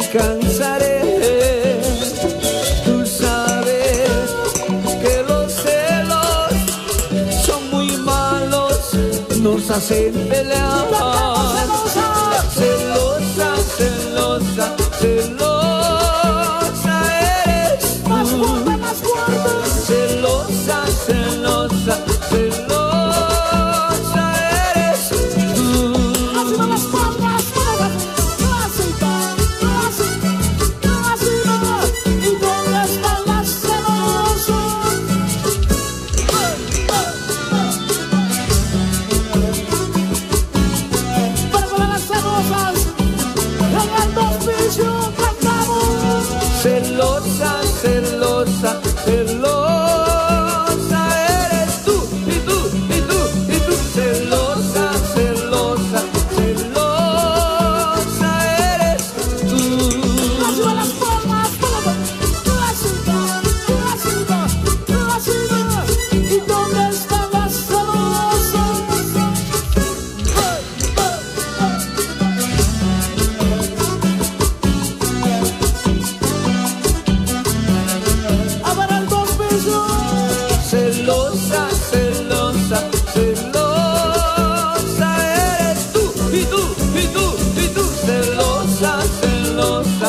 cansaré. Tú sabes que los celos son muy malos, nos hacen pelear. Celosa, celosa, celosa eres tú. Celosa, celosa, celosa eres tú. Celosa, celosa, celosa eres tú, y tú, y tú, y tú. Celosa, celosa, celosa eres tú. ¿Y dónde están las celosas? Celosa, celosa, celosa eres tú, y tú, y tú, y tú. Celosa, celosa,